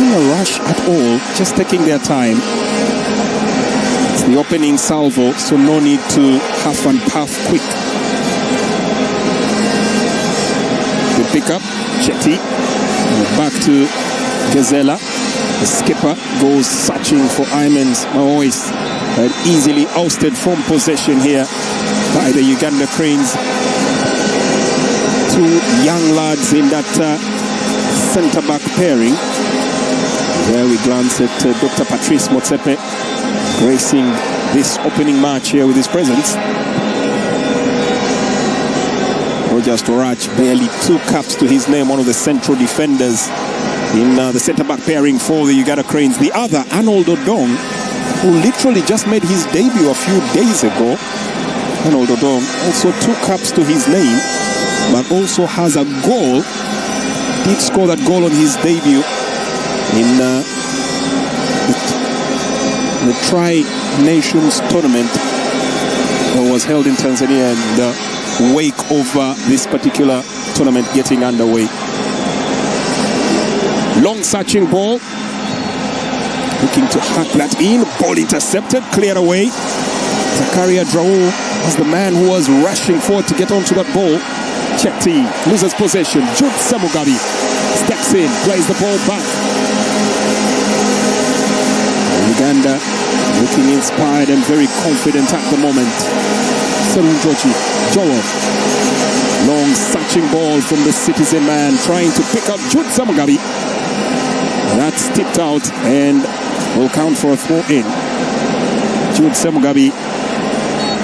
in a rush at all, just taking their time. It's the opening salvo, so no need to huff and puff quick. The pickup, Chetty, back to Gazella. The skipper goes searching for Ayman's Maois, and easily ousted from possession here by the Uganda Cranes. Two young lads in that centre-back pairing. There we glance at Dr. Patrice Motsepe gracing this opening match here with his presence. Roger Storach, barely 2 caps to his name, one of the central defenders in the centre-back pairing for the Uganda Cranes. The other, Arnold Odong, who literally just made his debut a few days ago. Arnold Odong, also 2 caps to his name, but also has a goal. Did score that goal on his debut in the Tri-Nations tournament that was held in Tanzania in the wake of this particular tournament getting underway. Long searching ball, looking to hack that in. Ball intercepted, cleared away. Zakaria Draou was the man who was rushing forward to get onto that ball. Chetty loses possession. Jude Semugabi steps in, plays the ball back. Uganda looking inspired and very confident at the moment. Serunjochi, Joel. Long searching ball from the Citizen man, trying to pick up Jude Semugabi. That's tipped out and will count for a throw-in. Jude Semugabi,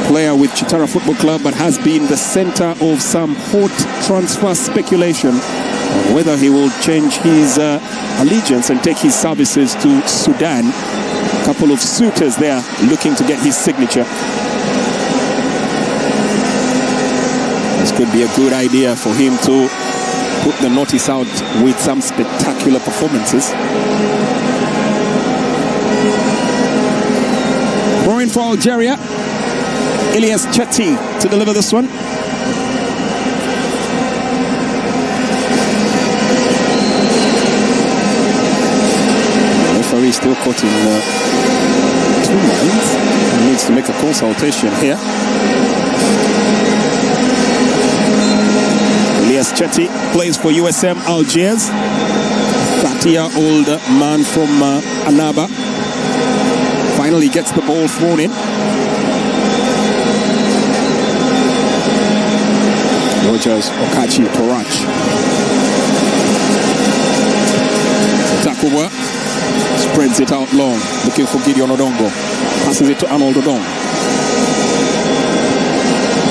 player with Chitara Football Club, but has been the center of some hot transfer speculation on whether he will change his allegiance and take his services to Sudan. A couple of suitors there looking to get his signature. This could be a good idea for him to put the notice out with some spectacular performances. Throwing for Algeria. Elias Chetty to deliver this one. The referee still caught in 2 minds. He needs to make a consultation here. Elias Chetty plays for USM Algiers. 30-year-old man from Annaba. Finally gets the ball thrown in. Rogers, Okachi, Torach. Takuba spreads it out long, looking for Gideon Odongo. Passes it to Arnold Odong.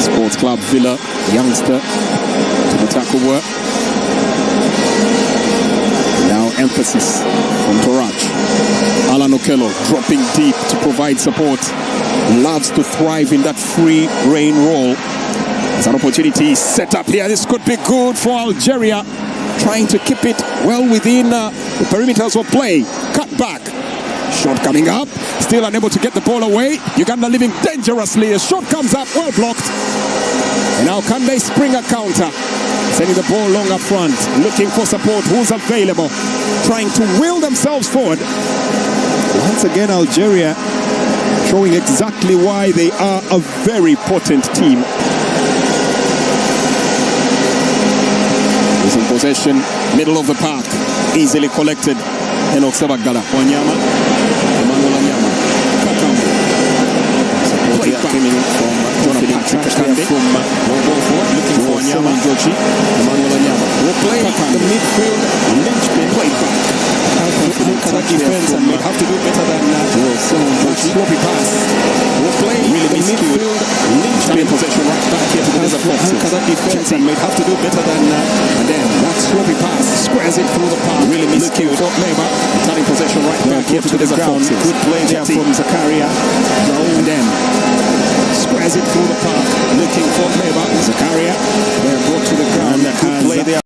Sports Club Villa, youngster, to the Takuba. Now emphasis from Torach. Alan Okello dropping deep to provide support. Loves to thrive in that free rein role. There's an opportunity set up here. This could be good for Algeria. Trying to keep it well within the perimeters of play. Cut back. Shot coming up. Still unable to get the ball away. Uganda living dangerously. A shot comes up. Well blocked. And now can they spring a counter? Sending the ball long up front. Looking for support. Who's available? Trying to wheel themselves forward. Once again, Algeria showing exactly why they are a very potent team. In possession, middle of the park, easily collected. Enoch Sabagala, Wanyama, Emmanuel Wanyama, Kakambu. Play back from Jonathan from looking for Wanyama, Jochi, Emmanuel Wanyama. Will play the midfield, linchpin, play back. Defense and may have to do better than that. Sloppy pass. Will play the midfield, linchpin possession right back here to the desert foxes. Defense and may have to do better than that. And then that sloppy pass squares it through the park. Really looking for Labour. Turning possession right back here to the desert foxes. Good play there from Zakaria. And then squares it through the park. Looking for Labour. Zakaria. They're brought to the ground. Good play there.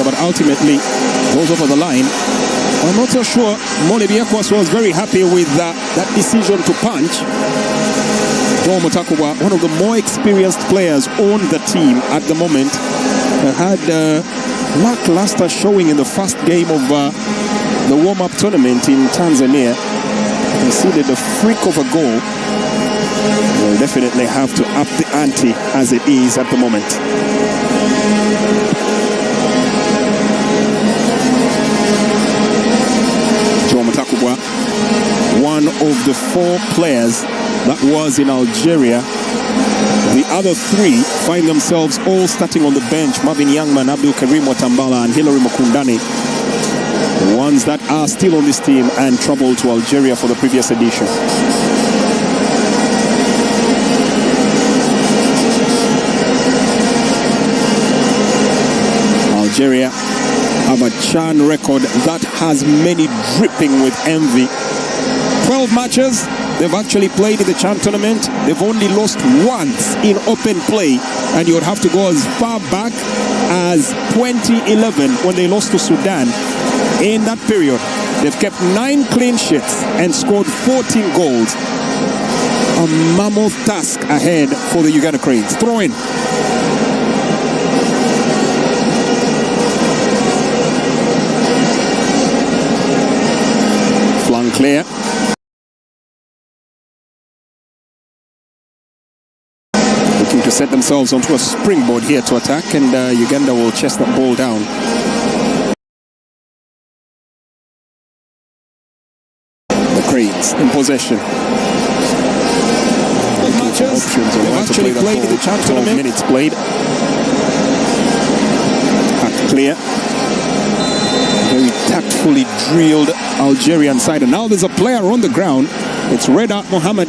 but ultimately goes over the line. I'm not so sure Molebiekwas was very happy with that decision to punch. Joe Mutakubwa, one of the more experienced players on the team at the moment, had a lackluster showing in the first game of the warm-up tournament in Tanzania. Conceded a freak of a goal. We'll definitely have to up the ante as it is at the moment. Joe Mutakubwa, one of the 4 players that was in Algeria. The other 3 find themselves all starting on the bench. Marvin Youngman, Abdul Karim Watambala and Hilary Mukundani. The ones that are still on this team and traveled to Algeria for the previous edition. Algeria have a CHAN record that has many dripping with envy. 12 matches they've actually played in the CHAN tournament. They've only lost once in open play, and you would have to go as far back as 2011 when they lost to Sudan. In that period, they've kept 9 clean sheets and scored 14 goals. A mammoth task ahead for the Uganda Cranes. Throw in. Flung clear. Looking to set themselves onto a springboard here to attack, and Uganda will chase that ball down. Cranes in possession. They've actually played in the CHAN tournament. 12 minutes played. Cut clear. Very tactfully drilled Algerian side. And now there's a player on the ground. It's Reda Mohammed.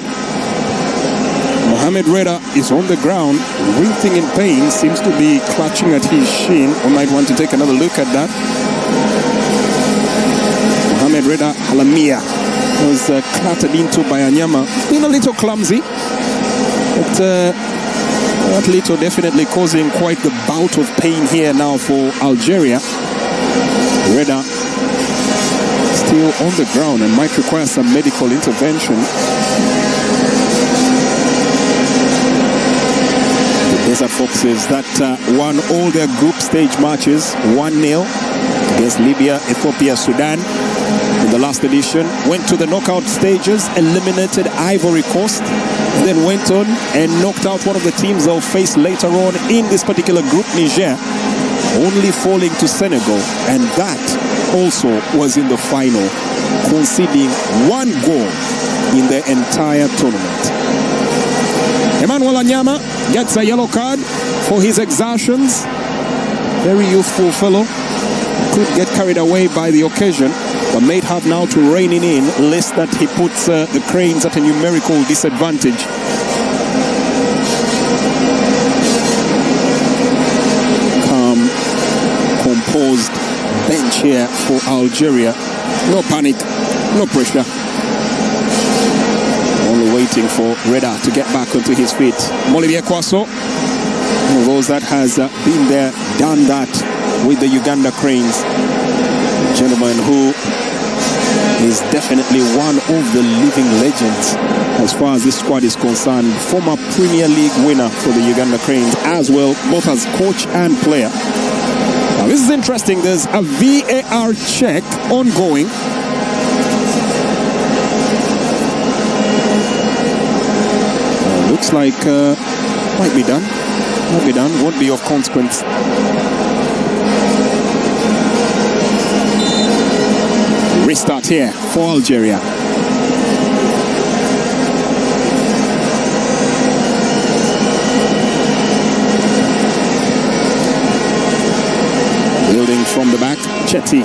Mohamed Reda is on the ground, writhing in pain. Seems to be clutching at his shin. We might want to take another look at that. Mohamed Reda Halamia was clattered into by Anyama. Been a little clumsy, but that little definitely causing quite the bout of pain here now for Algeria. Reda still on the ground and might require some medical intervention. The Desert Foxes that won all their group stage matches 1-0 against Libya, Ethiopia, Sudan. In the last edition, went to the knockout stages, eliminated Ivory Coast, then went on and knocked out one of the teams they'll face later on in this particular group, Niger, only falling to Senegal, and that also was in the final, conceding 1 goal in the entire tournament. Emmanuel Anyama gets a yellow card for his exertions. Very youthful fellow, could get carried away by the occasion, but may have now to rein it in, lest that he puts the Cranes at a numerical disadvantage. Calm, composed bench here for Algeria. No panic, no pressure. Only waiting for Reda to get back onto his feet. Molebiekwas, one of those that has been there, done that with the Uganda Cranes. A gentleman who is definitely one of the living legends as far as this squad is concerned. Former Premier League winner for the Uganda Cranes as well, both as coach and player. Now this is interesting. There's a VAR check ongoing. Looks like might be done. Might be done. Won't be of consequence. Restart here for Algeria. Building from the back, Chetty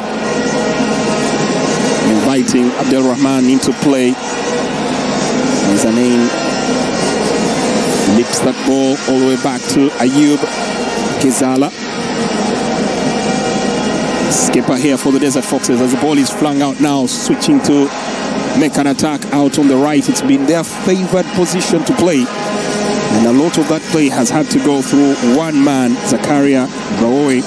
inviting Abdelrahman into play. Zanin flips that ball all the way back to Ayub Kizala. Skipper here for the Desert Foxes as the ball is flung out now, switching to make an attack out on the right. It's been their favored position to play, and a lot of that play has had to go through one man, Zakaria Braoui.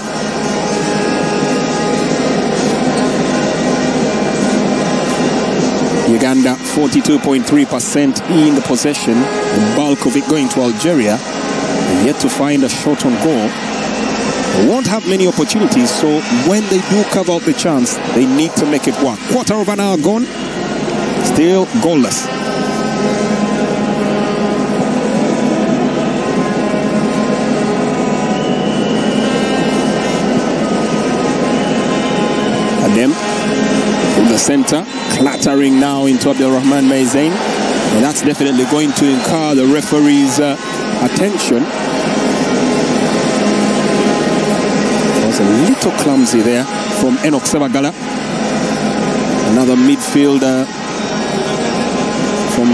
Uganda 42.3% in the possession, the bulk of it going to Algeria, and yet to find a shot on goal. They won't have many opportunities, so when they do carve out the chance, they need to make it work. Quarter of an hour gone, still goalless. Adem in the center, clattering now into Abdelrahman Maizain, and that's definitely going to incur the referee's attention. Was a little clumsy there from Enoch Sebagala. Another midfielder from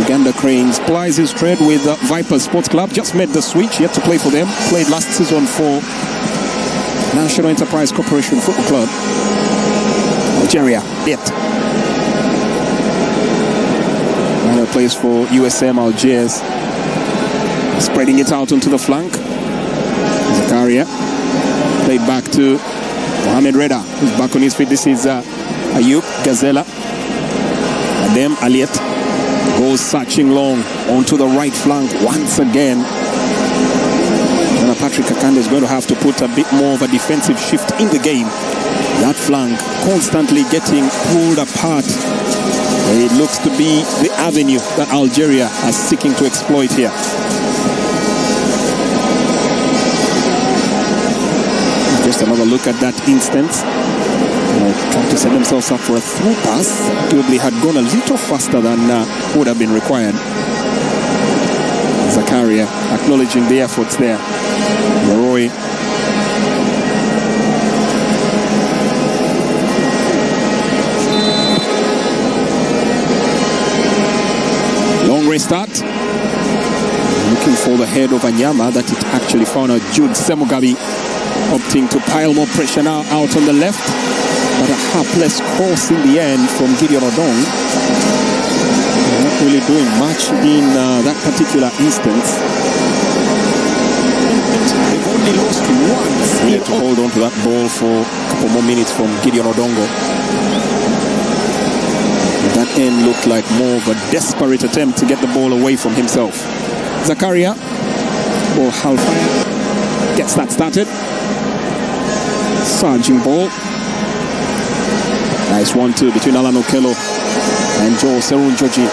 Uganda Cranes plies his trade with Vipers Sports Club. Just made the switch, yet to play for them. Played last season for National Enterprise Corporation Football Club. Algeria, yet. Now plays for USM Algiers. Spreading it out onto the flank. Zakaria. Played back to Mohamed Reda, who's back on his feet. This is Ayub Gazela. Adem Aliet goes searching long onto the right flank once again. Patrick Akande is going to have to put a bit more of a defensive shift in the game. That flank constantly getting pulled apart. It looks to be the avenue that Algeria are seeking to exploit here. Just another look at that instance. Trying to set themselves up for a through pass. Probably had gone a little faster than would have been required. Zakaria acknowledging the efforts there. Leroy. Long restart. Looking for the head of Anyama that it actually found out. Jude Semugabi opting to pile more pressure now out on the left. But a hapless cross in the end from Gideon Odong. Not really doing much in that particular instance. They've only lost once. Need to hold on to that ball for a couple more minutes from Gideon Odongo. That end looked like more of a desperate attempt to get the ball away from himself. Zakaria, ball half-fire, gets that started. Surging ball. Nice 1-2 between Alan Okello and Joe Serun Joji. Now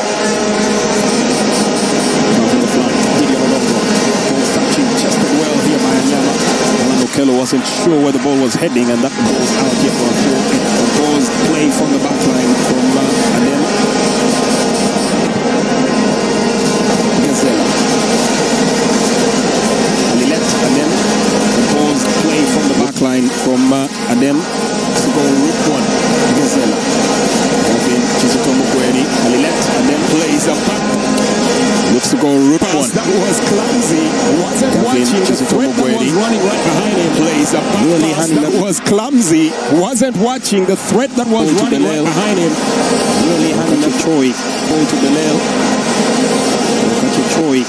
from the flank, Gideon Odongo. Ball touching just as well here by Anyama. Alan Okello wasn't sure where the ball was heading, and that goes out here for a throw. It goes play from the back line from Adem Gazela. Alilet Adem. Goes play from the back line from Adem to go route one. Gazela. Chizito Mukweli, Alilet, and then plays a back. Looks to go route one. That was clumsy. Wasn't watching the threat that was running right behind him. Plays a back really pass that was clumsy. Wasn't watching the threat that was running right behind him. Really handing the Choi. Ball to Belel. Choi.